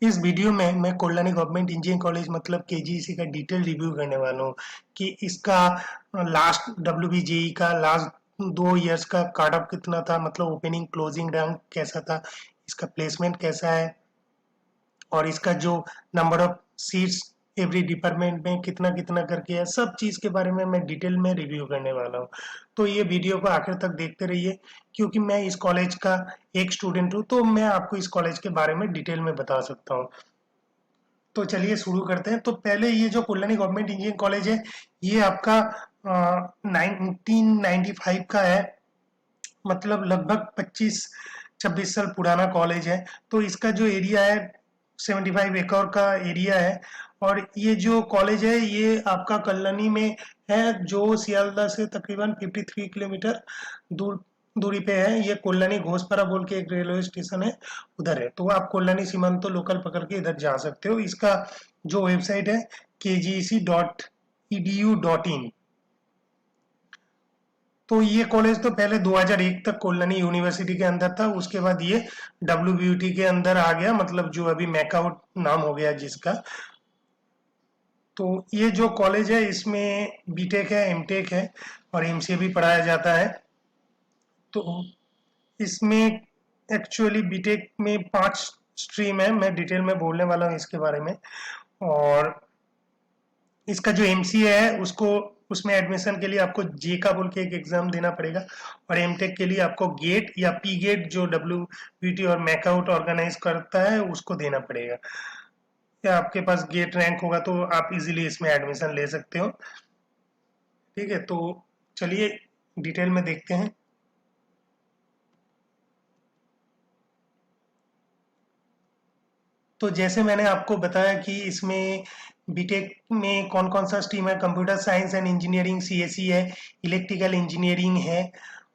इस वीडियो में मैं कोल्हानी गवर्नमेंट इंजीनियरिंग कॉलेज मतलब केजीईसी का डिटेल रिव्यू करने वाला हूँ कि इसका लास्ट डब्ल्यूबीजेई का लास्ट 2 इयर्स का कट ऑफ कितना था, मतलब ओपनिंग क्लोजिंग रैंक कैसा था, इसका प्लेसमेंट कैसा है और इसका जो number of seats every department में कितना कितना करके है, सब चीज़ के बारे में मैं डिटेल में रिव्यू करने वाला हूँ। तो ये वीडियो को आखिर तक देखते रहिए क्योंकि मैं इस कॉलेज का एक स्टूडेंट हूँ, तो मैं आपको इस कॉलेज के बारे में डिटेल में बता सकता हूँ। तो चलिए शुरू करते हैं। तो पहले ये जो कोल्हानी गवर्नमेंट इंजीनियरिंग कॉलेज है, ये आपका 1995 का है, मतलब लगभग 25-26 साल पुराना कॉलेज है। तो इसका जो एरिया है 75 एकड़ का एरिया है और ये जो कॉलेज है ये आपका कल्याणी में है, जो सियालदह से तकरीबन 53 किलोमीटर दूरी पे है। ये कोल्हानी घोसपरा बोल के एक रेलवे स्टेशन है, उधर है। तो आप कोल्हानी सीमांत तो लोकल पकड़ के इधर जा सकते हो। इसका जो वेबसाइट है kgec.edu.in। तो ये कॉलेज तो पहले 2001 तक कोल्हानी यूनिवर्सिटी के अंदर था, उसके बाद ये डब्ल्यूबीयूटी के अंदर आ गया, मतलब जो अभी मैकआउट नाम हो गया जिसका। तो ये जो कॉलेज है इसमें बीटेक है, एमटेक है और एमसीए भी पढ़ाया जाता है। तो इसमें एक्चुअली बीटेक में 5 स्ट्रीम है, मैं डिटेल में बोलने वाला हूँ इसके बारे में। और इसका जो एमसीए है उसको उसमें एडमिशन के लिए आपको जे का बोल के एक एग्जाम देना पड़ेगा और एमटेक के लिए आपको गेट या पी गेट जो डब्ल्यूबीटी और मैकआउट ऑर्गेनाइज करता है उसको देना पड़ेगा। या आपके पास गेट रैंक होगा तो आप इजीली इसमें एडमिशन ले सकते हो। ठीक है, तो चलिए डिटेल में देखते हैं। तो जैसे मैंने आपको बताया कि इसमें बीटेक में कौन कौन सा स्ट्रीम है, computer science and engineering CSE है, इलेक्ट्रिकल इंजीनियरिंग है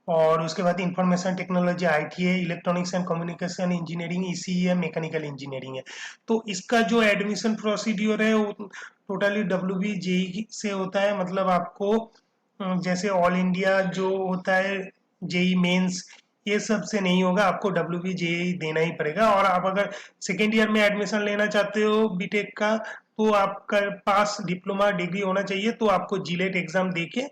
और उसके बाद इंफॉर्मेशन टेक्नोलॉजी आईटी है, electronics and communication engineering ECE है, मैकेनिकल इंजीनियरिंग है। तो इसका जो एडमिशन प्रोसीड्योर है वो टोटली डब्ल्यूबीजेई से होता है, मतलब आपको जैसे ऑल इंडिया जो होता है जेई मेंस, ये सब से नहीं होगा, आपको डब्ल्यूबीजेई देना ही पड़ेगा। और आप अगर सेकेंड ईयर में एडमिशन लेना चाहते हो बीटेक का, तो आपका पास डिप्लोमा डिग्री होना चाहिए, तो आपको जीलेट एग्जाम देके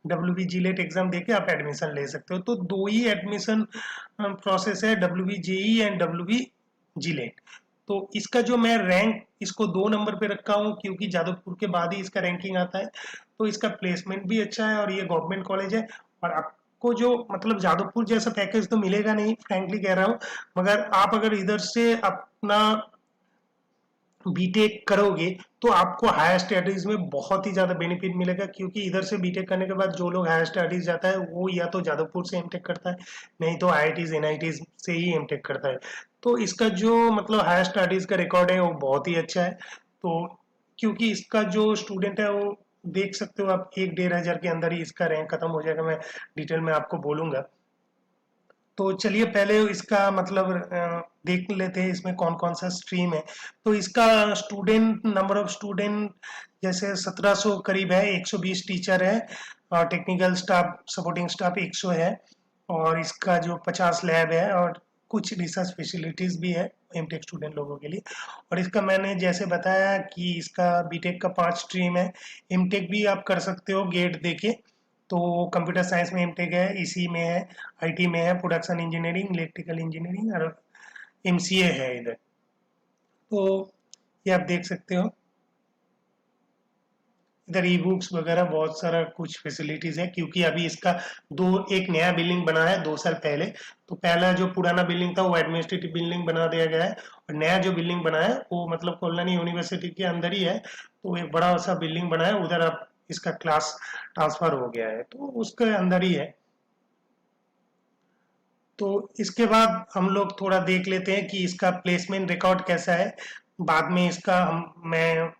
डब्ल्यूबी जीलेट एग्जाम देके आप एडमिशन ले सकते हो। तो दो ही एडमिशन प्रोसेस है, WB JE and WB JELET. तो इसका जो मैं रैंक इसको 2 नंबर पे रखा हूँ क्योंकि जादवपुर के बाद ही इसका रैंकिंग आता है। तो इसका प्लेसमेंट भी अच्छा है और ये गवर्नमेंट कॉलेज है। और आपको जो मतलब जादवपुर जैसा पैकेज तो मिलेगा नहीं, फ्रैंकली कह रहा हूँ, मगर आप अगर इधर से अपना बीटेक करोगे तो आपको हायर स्टडीज में बहुत ही ज़्यादा बेनिफिट मिलेगा, क्योंकि इधर से बीटेक करने के बाद जो लोग हायर स्टडीज जाता है वो या तो जादवपुर से एमटेक करता है, नहीं तो आईआईटीज एनआईटीज से ही एमटेक करता है। तो इसका जो मतलब हायर स्टडीज का रिकॉर्ड है वो बहुत ही अच्छा है। तो क्योंकि इसका जो स्टूडेंट है वो देख सकते हो आप, 1-1.5 हज़ार के अंदर ही इसका रैंक खत्म हो जाएगा। मैं डिटेल में आपको बोलूंगा। तो चलिए पहले इसका मतलब देख लेते हैं इसमें कौन कौन सा स्ट्रीम है। तो इसका स्टूडेंट नंबर ऑफ स्टूडेंट जैसे 1700 करीब है, 120 टीचर है और टेक्निकल स्टाफ सपोर्टिंग स्टाफ 100 है। और इसका जो 50 लैब है और कुछ रिसर्च फैसिलिटीज भी है एमटेक स्टूडेंट लोगों के लिए। और इसका मैंने जैसे बताया कि इसका बीटेक का 5 स्ट्रीम है, एमटेक भी आप कर सकते हो गेट देके। तो कंप्यूटर साइंस में एमटेक है, इसी में है, आईटी में है, प्रोडक्शन इंजीनियरिंग, इलेक्ट्रिकल इंजीनियरिंग और एमसीए है इधर। तो ये आप देख सकते हो, इधर ई बुक्स वगैरह बहुत सारा कुछ फैसिलिटीज है, क्योंकि अभी इसका एक नया बिल्डिंग बना है 2 साल पहले। तो पहला जो पुराना बिल्डिंग था वो एडमिनिस्ट्रेटिव बिल्डिंग बना दिया गया है और नया जो बिल्डिंग बना है वो मतलब कोल्हानी यूनिवर्सिटी के अंदर ही है। तो एक बड़ा सा बिल्डिंग बना है उधर, अब इसका क्लास ट्रांसफर हो गया है तो उसके अंदर ही है। तो इसके बाद हम लोग थोड़ा देख लेते हैं कि इसका प्लेसमेंट रिकॉर्ड कैसा है। बाद में इसका मैं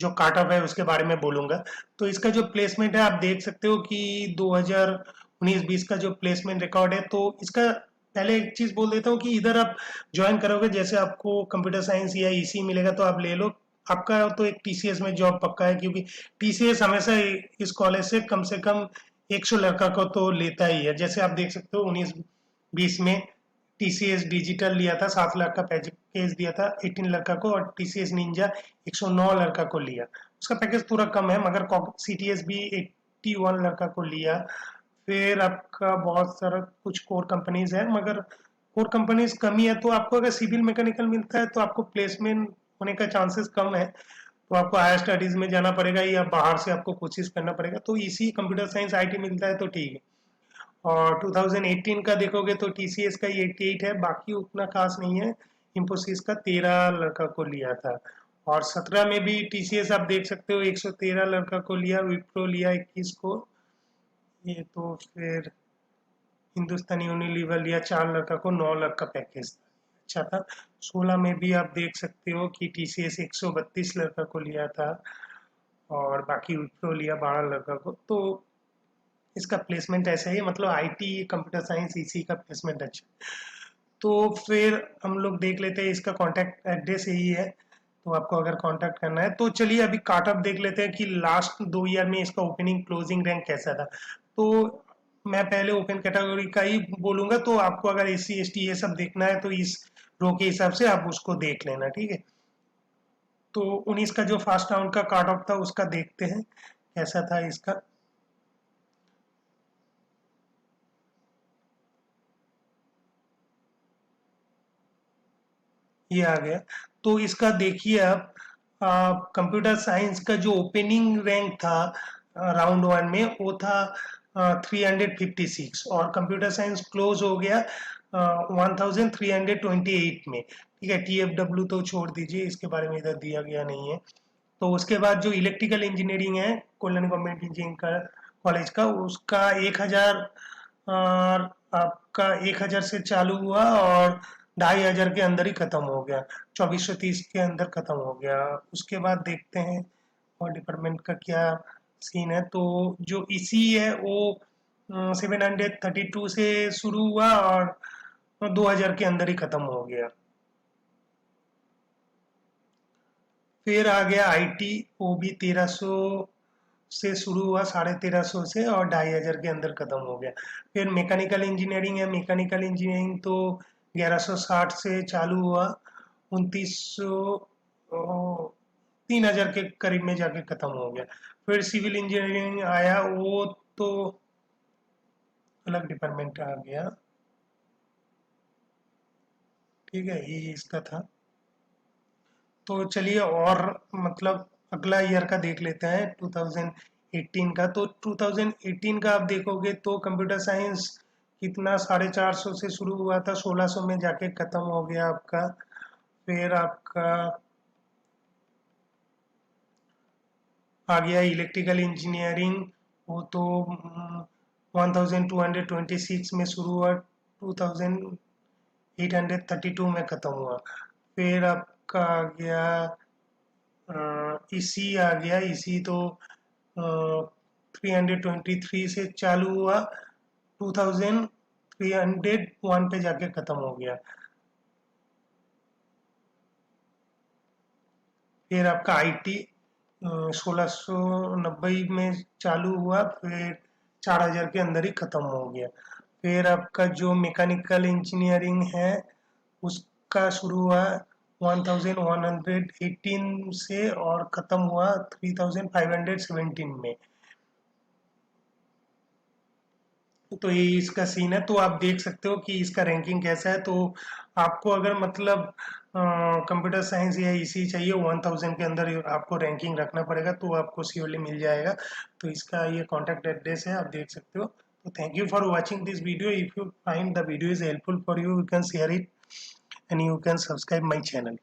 जो काट ऑफ है उसके बारे में बोलूंगा। तो इसका जो प्लेसमेंट है आप देख सकते हो कि 2019-20 का जो प्लेसमेंट रिकॉर्ड है। तो इसका पहले एक चीज बोल देता हूँ कि इधर आप ज्वाइन करोगे, जैसे आपको कंप्यूटर साइंस या ईसी मिलेगा तो आप ले लो, आपका तो एक टीसीएस में जॉब पक्का है, क्योंकि टीसीएस हमेशा इस कॉलेज से कम 100 लड़का को तो लेता ही है। जैसे आप देख सकते हो 19-20 में टीसीएस डिजिटल लिया था, 7 लाख का पैकेज दिया था 18 लड़का को, और TCS निंजा 109 लड़का को लिया। उसका पैकेज थोड़ा कम है, मगर CTS भी 81 लड़का को लिया। फिर आपका बहुत सारा कुछ कोर कंपनीज है, मगर कोर कंपनीज कम ही है, तो आपको अगर सिविल मैकेनिकल मिलता है तो आपको प्लेसमेंट होने का चांसेस कम है, तो आपको हायर स्टडीज में जाना पड़ेगा या बाहर से आपको कोशिश करना पड़ेगा। तो इसी कंप्यूटर साइंस IT मिलता है तो ठीक है। और 2018 का देखोगे तो TCS का ही 88 है, बाकी उतना खास नहीं है। इंफोसिस का 13 लड़का को लिया था, और 17 में भी TCS आप देख सकते हो 113 लड़का को लिया, विप्रो लिया 21 को। ये तो फिर हिंदुस्तानी यूनिलीवर लिया 4 लड़का को, 9 लाख का पैकेज अच्छा था। 16 में भी आप देख सकते हो कि TCS 132 लड़का को लिया था, और बाकी विप्रो लिया 12 लड़का को। तो इसका प्लेसमेंट ऐसा ही, मतलब IT कंप्यूटर साइंस इसी का प्लेसमेंट अच्छा। तो फिर हम लोग देख लेते हैं, इसका कॉन्टैक्ट एड्रेस यही है, तो आपको अगर कॉन्टैक्ट करना है तो चलिए अभी काटअप देख लेते हैं कि लास्ट 2 ईयर में इसका ओपनिंग क्लोजिंग रैंक कैसा था। तो मैं पहले ओपन कैटेगरी का ही बोलूंगा, तो आपको अगर SC ST ये सब देखना है तो इस रो के हिसाब से आप उसको देख लेना, ठीक है। तो 19 का जो फर्स्ट राउंड का काट ऑफ था उसका देखते हैं कैसा था इसका। ये आ गया। तो इसका देखिए आप कंप्यूटर साइंस का जो ओपनिंग रैंक था राउंड 1 में, वो था 356, और कंप्यूटर साइंस क्लोज हो गया 1328 में, ठीक है। TFW तो छोड़ दीजिए, इसके बारे में इधर दिया गया नहीं है। तो उसके बाद जो इलेक्ट्रिकल इंजीनियरिंग है कोल्लन गवर्नमेंट इंजीनियरिंग का कॉलेज का, उसका 1000 आपका 1000 से चालू हुआ और 2500 के अंदर ही खत्म हो गया, 2430 के अंदर खत्म हो गया। उसके बाद देखते हैं और डिपार्टमेंट का क्या सीन है। तो जो इसी है वो 732 से शुरू हुआ और 2000 के अंदर ही खत्म हो गया। फिर आ गया IT, वो भी 1300 से शुरू हुआ, 1350 से, और 2500 के अंदर खत्म हो गया। फिर मैकेनिकल इंजीनियरिंग है, मैकेनिकल इंजीनियरिंग तो 1160 से चालू हुआ, 2900 3000 के करीब में जाके खत्म हो गया। फिर सिविल इंजीनियरिंग आया, वो तो अलग डिपार्टमेंट आ गया, ठीक है, ये इसका था। तो चलिए और मतलब अगला ईयर का देख लेते हैं 2018 का। तो 2018 का आप देखोगे तो कंप्यूटर साइंस कितना 450 से शुरू हुआ था, 1600 में जाके खत्म हो गया आपका। फिर आपका आ गया इलेक्ट्रिकल इंजीनियरिंग, वो तो 1226 में शुरू हुआ, 2832 में खत्म हुआ। फिर आपका आ गया इसी आ गया, इसी तो 323 से चालू हुआ, 2301 पे जाके खत्म हो गया। फिर आपका IT 1690 में चालू हुआ, फिर 4000 के अंदर ही खत्म हो गया। फिर आपका जो मैकेनिकल इंजीनियरिंग है उसका शुरू हुआ 1118 से और खत्म हुआ 3517 में। तो ये इसका सीन है, तो आप देख सकते हो कि इसका रैंकिंग कैसा है। तो आपको अगर मतलब कंप्यूटर साइंस या इसी चाहिए 1000 के अंदर आपको रैंकिंग रखना पड़ेगा, तो आपको श्योरली मिल जाएगा। तो इसका ये कॉन्टैक्ट एड्रेस है, आप देख सकते हो। तो thank you for watching this video. If you find the video is helpful for you, you can share it and you can subscribe my channel.